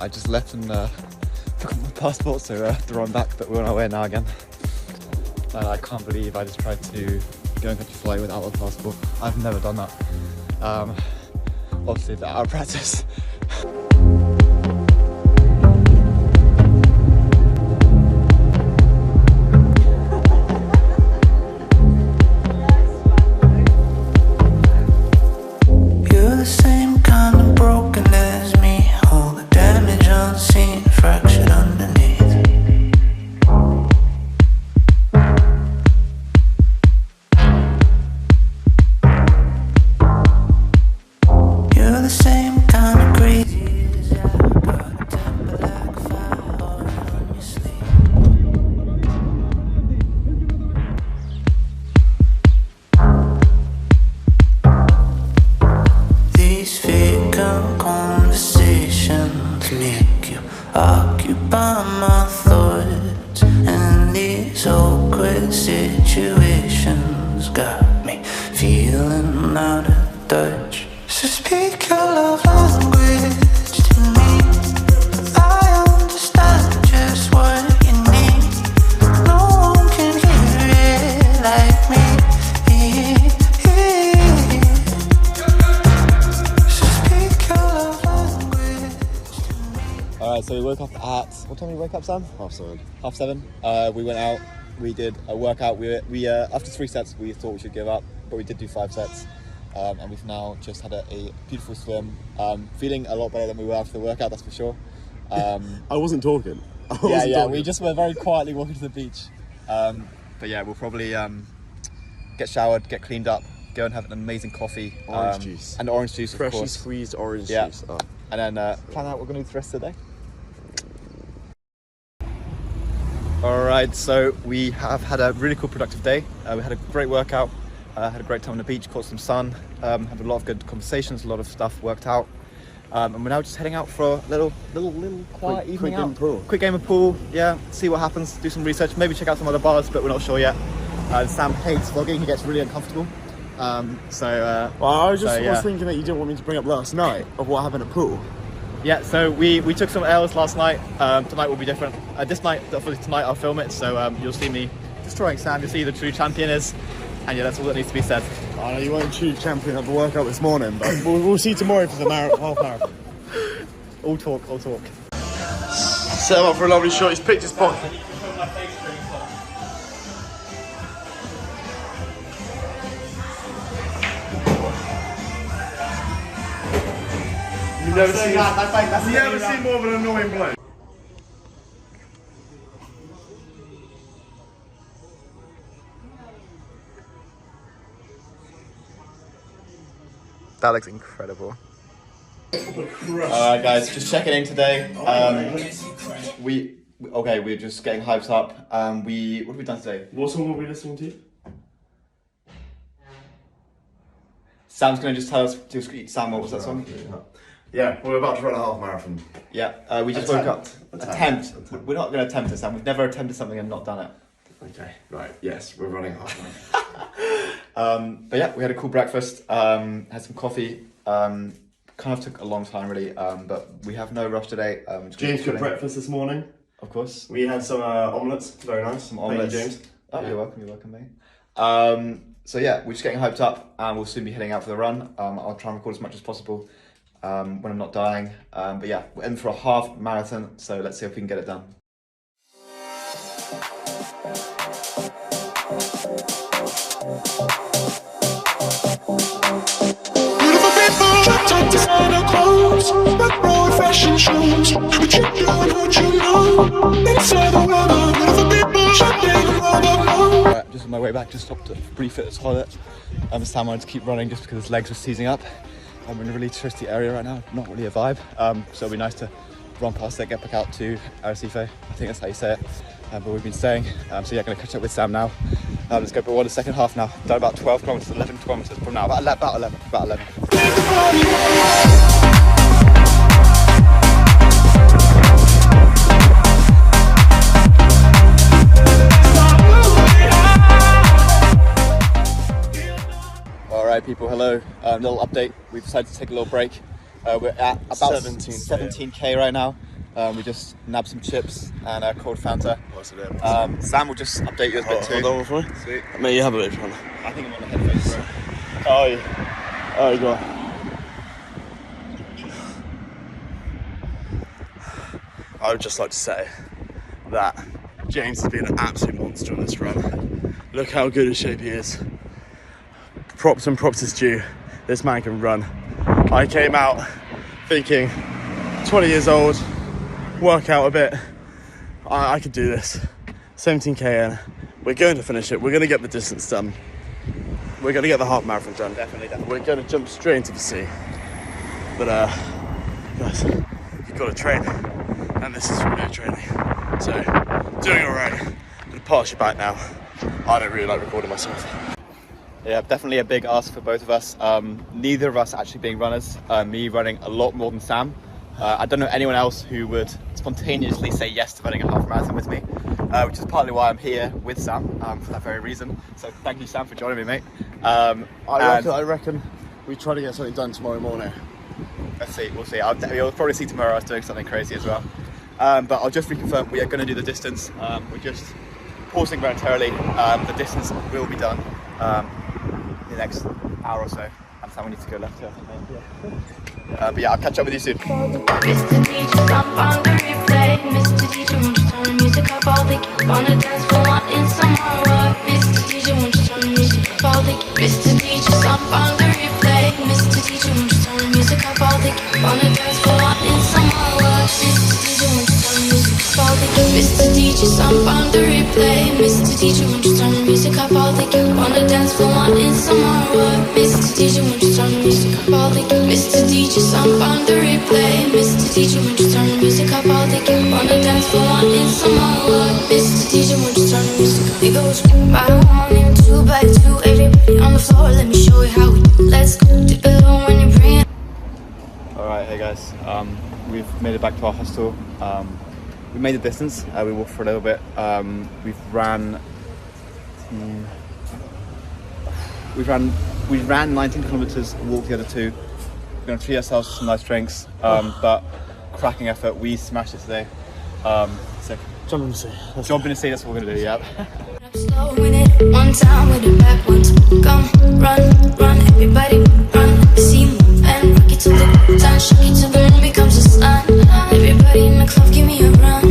I just left and forgot my passport, so they're on back, but we're on our way now again. And I can't believe I just tried to go and catch a flight without a passport. I've never done that. Obviously, they're out of practice. Occupy my thoughts, and these awkward situations got me feeling out of touch. So speak your love language to me. I understand just what you need. No one can hear it like me. So speak your love language to me. Alright, so we woke up at, what time did we wake up, Sam? 7:30. 7:30. We went out, we did a workout. We after 3 sets, we thought we should give up, but we did do 5 sets. And we've now just had a beautiful swim. Feeling a lot better than we were after the workout, that's for sure. I wasn't talking. We just were very quietly walking to the beach. But yeah, we'll probably get showered, get cleaned up, go and have an amazing coffee. Orange juice. And orange juice, of Freshly course. squeezed orange Yeah. juice. Oh. And then plan out what we're going to do the rest of the day. Alright, so we have had a really cool productive day. We had a great workout, had a great time on the beach, caught some sun, had a lot of good conversations, a lot of stuff worked out. And we're now just heading out for a little quiet evening out. Quick game of pool, yeah, see what happens, do some research, maybe check out some other bars, but we're not sure yet. Sam hates vlogging, he gets really uncomfortable. Well, I was thinking that you didn't want me to bring up last night of what happened at pool. Yeah, so we took some L's last night. Tonight will be different. This night, definitely tonight, I'll film it, so you'll see me destroying Sam. You'll see who the true champion is, and yeah, that's all that needs to be said. I know you weren't true champion of the workout this morning, but we'll see tomorrow for the half marathon. All talk. Set him up for a lovely shot. He's picked his pocket. You've never seen more of an annoying bloke. That looks incredible. Alright guys, just checking in today. We're just getting hyped up. What have we done today? What song were we listening to? Sam's gonna just tell us. Sam, what was that song? Yeah, we're about to run a half marathon. Yeah, we just woke up. Attempt. We're not gonna attempt it, Sam. We've never attempted something and not done it. Okay, right, yes, we're running a half marathon. But yeah, we had a cool breakfast, had some coffee, kind of took a long time really, but we have no rush today. James cooked breakfast this morning. Of course. We had some omelettes, very nice. Some omelettes. Thank you, James. Oh, you're welcome mate. So yeah, we're just getting hyped up and we'll soon be heading out for the run. I'll try and record as much as possible when I'm not dying. But yeah, we're in for a half marathon, so let's see if we can get it done. Beautiful people, top designer clothes, rock roll fashion shows. What you doing, what you know? Inside the weather, beautiful people, shopping around the globe. Alright, just on my way back, just stopped at Free Fitness toilet. Sam wanted to keep running just because his legs were seizing up. I'm in a really touristy area right now, not really a vibe. So it'll be nice to run past it, get back out to Arrecife. I think that's how you say it. But we've been staying. So yeah, gonna catch up with Sam now. Let's go, but we're on the second half now. Done about 12 kilometers, 11 kilometers from now. About 11. Alright people, hello. Little update. We've decided to take a little break. We're at about 17k right now. We just nabbed some chips and a cold Fanta. What's it? Sam will just update you a bit too. Hold on for me. Sweet. Mate, you have a bit of fun. I think I'm on the headphones, bro. Oh, yeah. Oh, you got. I would just like to say that James has been an absolute monster on this run. Look how good a shape he is. Props and props is due. This man can run. I came out thinking, 20 years old, work out a bit. I could do this. 17k in. We're going to finish it. We're going to get the distance done. We're going to get the half marathon done. Definitely. We're going to jump straight into the sea. But guys, you've got to train, and this is real training. So, doing all right. I'm going to pass you back now. I don't really like recording myself. Yeah, definitely a big ask for both of us. Neither of us actually being runners. Me running a lot more than Sam. I don't know anyone else who would spontaneously say yes to running a half marathon with me, which is partly why I'm here with Sam, for that very reason. So thank you, Sam, for joining me, mate. I reckon we try to get something done tomorrow morning. Let's see, we'll see. You'll probably see tomorrow us doing something crazy as well. But I'll just reconfirm, we are going to do the distance. We're just pausing momentarily. The distance will be done in the next hour or so. And Sam, we need to go left here, I think, mate. But yeah, I'll catch up with you soon. Mr. DJ, jump on the replay. Mr. DJ, won't you turn the music up? All they keep on the dance floor, wanting some more. Mr. DJ, won't you turn the music up? All they Mr. DJ, jump on the replay. Mr. DJ, won't you turn the music up? All they keep on the dance floor, wanting some more. Mr. DJ, won't you turn the music up? All they Mr. DJ, jump on the replay. Mr. DJ, won't you turn the music up? All they keep on the dance floor, wanting some more. Mr. DJ, won't you turn the music up? All they Mr. DJ, jump on the replay. Mr. DJ, won't you turn the music up? All they keep on the dance floor, wanting some more. Mr. DJ, won't you turn the music up? It goes by one and two by two. Everybody on the floor, let me show you how we do. Let's go dip it low when you bring it. Alright, hey guys, we've made it back to our hostel. We made the distance, we walked for a little bit. We ran 19 kilometers, walked the other 2. We're going to treat ourselves to some nice drinks, but cracking effort. We smashed it today. So Jump in the sea. jump in the sea, that's what we're going to do, yeah. I'm slowing it one time with it back once. Come, run, everybody run. See move and rock it to the dance, shake it till the moon becomes the sun. Everybody in the club, give me a run.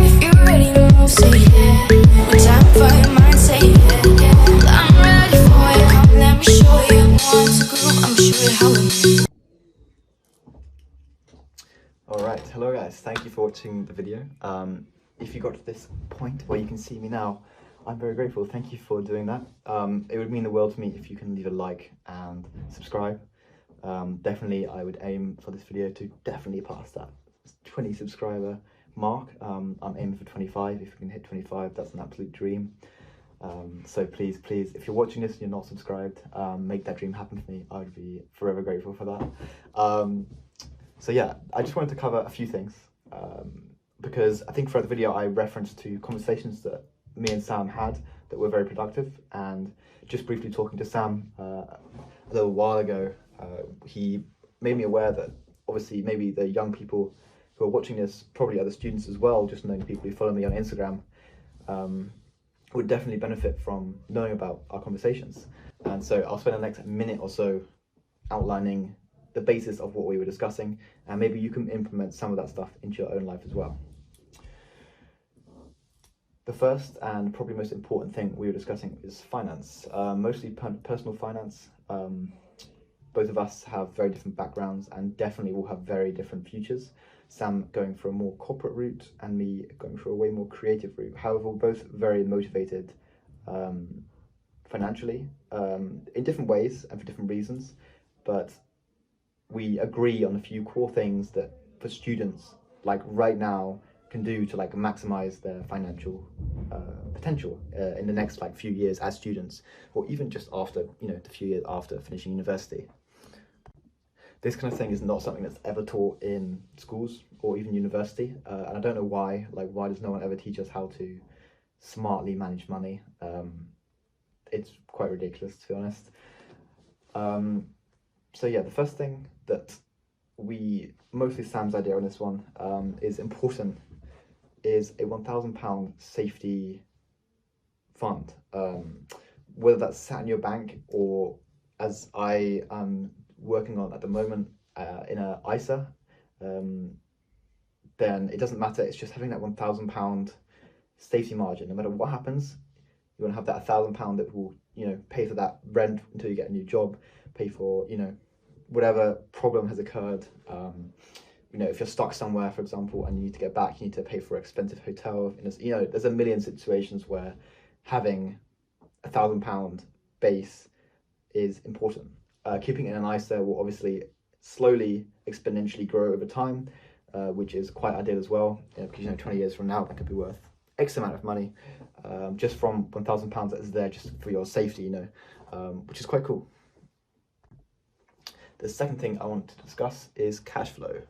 If you're ready to move, say yeah. One time for your mind, say yeah. I'm ready for it, come let me show you. Want to groove, I'm show you how we Alright, hello guys, thank you for watching the video. If you got to this point where you can see me now, I'm very grateful. Thank you for doing that. It would mean the world to me if you can leave a like and subscribe. Definitely, I would aim for this video to definitely pass that 20 subscriber mark. I'm aiming for 25. If we can hit 25, that's an absolute dream. So please, if you're watching this and you're not subscribed, make that dream happen for me. I would be forever grateful for that. So yeah, I just wanted to cover a few things, because I think throughout the video I referenced to conversations that me and Sam had that were very productive, and just briefly talking to Sam a little while ago, he made me aware that obviously maybe the young people who are watching this, probably other students as well, just knowing people who follow me on Instagram, would definitely benefit from knowing about our conversations. And so I'll spend the next minute or so outlining the basis of what we were discussing, and maybe you can implement some of that stuff into your own life as well. The first and probably most important thing we were discussing is finance, mostly personal finance. Both of us have very different backgrounds and definitely will have very different futures. Sam going for a more corporate route and me going for a way more creative route. However, we're both very motivated financially, in different ways and for different reasons, but we agree on a few core things that for students, like right now, can do to like maximize their financial potential in the next like few years as students, or even just after, you know, the few years after finishing university. This kind of thing is not something that's ever taught in schools or even university, and I don't know why. Like, why does no one ever teach us how to smartly manage money? It's quite ridiculous, to be honest. So yeah, the first thing that mostly Sam's idea on this one, is important, is a £1,000 safety fund, whether that's sat in your bank or, as I am working on at the moment, in a ISA, then it doesn't matter. It's just having that £1,000 safety margin. No matter what happens, you want to have that £1,000 that will, pay for that rent until you get a new job, pay for, whatever problem has occurred. If you're stuck somewhere, for example, and you need to get back, you need to pay for an expensive hotel. There's a million situations where having £1,000 base is important. Keeping it in an ISA will obviously slowly, exponentially grow over time, which is quite ideal as well, because 20 years from now that could be worth X amount of money, just from £1,000 that is there just for your safety, which is quite cool. The second thing I want to discuss is cash flow.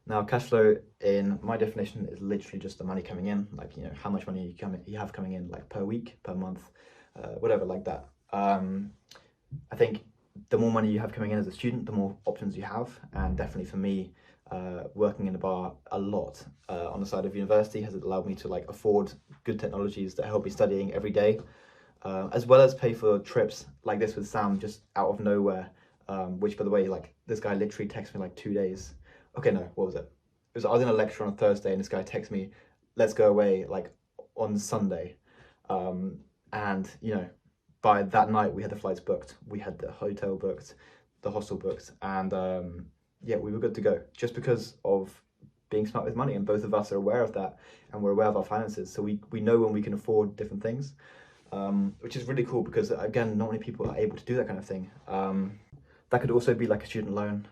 Now, cash flow, in my definition, is literally just the money coming in, like, how much money you have coming in, like, per week, per month, whatever, like that. I think the more money you have coming in as a student, the more options you have. And definitely for me, working in a bar a lot on the side of university has allowed me to, like, afford good technologies that help me studying every day, as well as pay for trips like this with Sam, just out of nowhere, which, by the way, like, this guy literally texted me like 2 days. Okay, no, what was it? I was in a lecture on a Thursday and this guy texted me, let's go away, like, on Sunday. And, by that night we had the flights booked, we had the hotel booked, the hostel booked, and yeah, we were good to go, just because of being smart with money, and both of us are aware of that, and we're aware of our finances, so we know when we can afford different things, which is really cool, because again, not many people are able to do that kind of thing. That could also be like a student loan.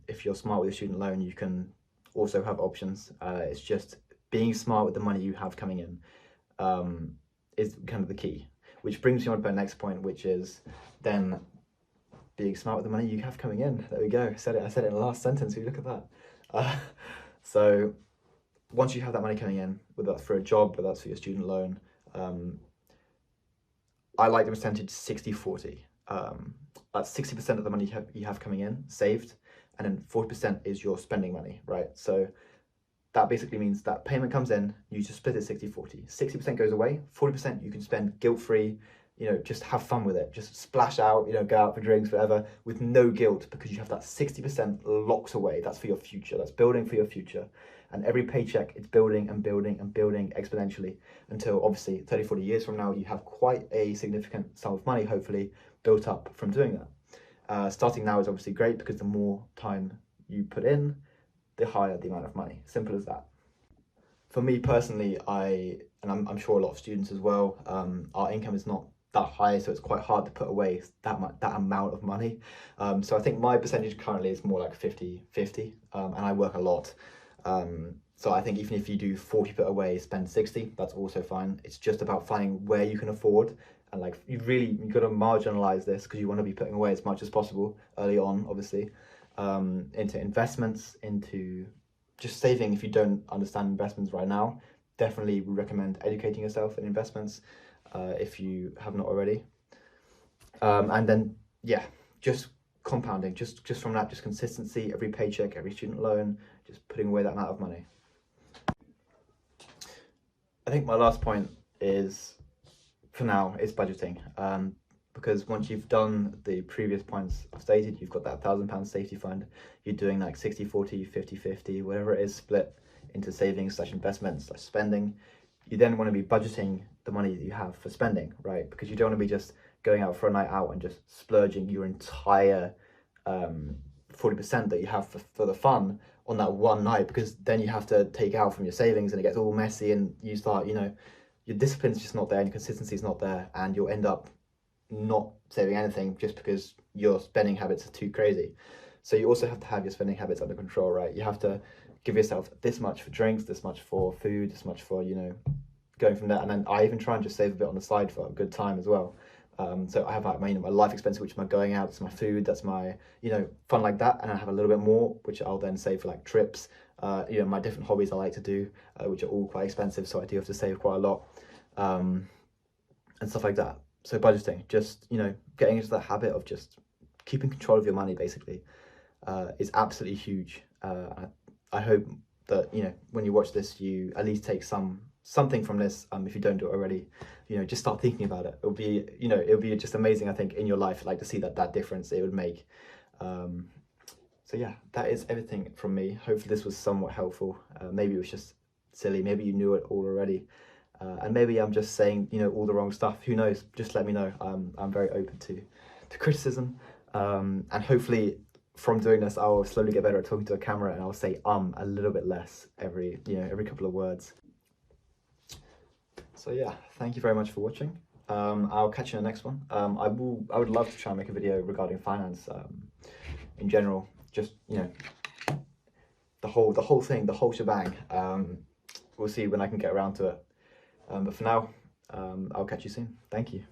If you're smart with a student loan, you can also have options. It's just being smart with the money you have coming in is kind of the key, which brings me on to my next point, which is then being smart with the money you have coming in. There we go. I said it in the last sentence. You look at that. So once you have that money coming in, whether that's for a job, whether that's for your student loan, I like the percentage 60-40. That's 60% of the money you have coming in saved, and then 40% is your spending money, right? So that basically means that payment comes in, you just split it 60-40. 60% goes away, 40% you can spend guilt-free, just have fun with it, just splash out, go out for drinks, whatever, with no guilt, because you have that 60% locked away. That's for your future, that's building for your future. And every paycheck, it's building and building and building exponentially until obviously 30-40 years from now, you have quite a significant sum of money, hopefully, built up from doing that. Starting now is obviously great, because the more time you put in, the higher the amount of money. Simple as that. For me personally, I'm sure a lot of students as well, our income is not that high, so it's quite hard to put away that amount of money. So I think my percentage currently is more like 50-50, and I work a lot. So I think even if you do 40 put away, spend 60, that's also fine. It's just about finding where you can afford, and like you've got to marginalize this, because you want to be putting away as much as possible early on, obviously, into investments, into just saving. If you don't understand investments right now, definitely would recommend educating yourself in investments if you have not already. And then, yeah, just compounding, just from that, just consistency, every paycheck, every student loan, just putting away that amount of money. I think my last point is, for now, is budgeting. Because once you've done the previous points I've stated, you've got that £1,000 safety fund, you're doing like 60-40, 50-50, whatever it is, split into savings / investments / spending. You then want to be budgeting the money that you have for spending, right? Because you don't want to be just going out for a night out and just splurging your entire 40% that you have for the fun on that one night, because then you have to take out from your savings and it gets all messy, and you start, your discipline's just not there and your consistency is not there, and you'll end up not saving anything just because your spending habits are too crazy. So you also have to have your spending habits under control, right? You have to give yourself this much for drinks, this much for food, this much for, going from there. And then I even try and just save a bit on the side for a good time as well. So I have like my life expenses, which is my going out, it's my food, that's my, fun like that. And I have a little bit more, which I'll then save for like trips, my different hobbies I like to do, which are all quite expensive. So I do have to save quite a lot, and stuff like that. So budgeting, just, getting into that habit of just keeping control of your money, basically. is absolutely huge. I hope that, you know, when you watch this, you at least take something from this. If you don't do it already, you know, just start thinking about it. It'll be, you know, it'll be just amazing, I think, in your life, like to see that difference it would make. So yeah, that is everything from me. Hopefully this was somewhat helpful. Maybe it was just silly, maybe you knew it all already, and maybe I'm just saying, you know, all the wrong stuff. Who knows? Just let me know. I'm very open to criticism, and hopefully from doing this I'll slowly get better at talking to a camera, and I'll say a little bit less every couple of words. So yeah, thank you very much for watching. I'll catch you in the next one. I would love to try and make a video regarding finance in general, just, you know, the whole thing, the whole shebang. We'll see when I can get around to it, but for now, I'll catch you soon. Thank you.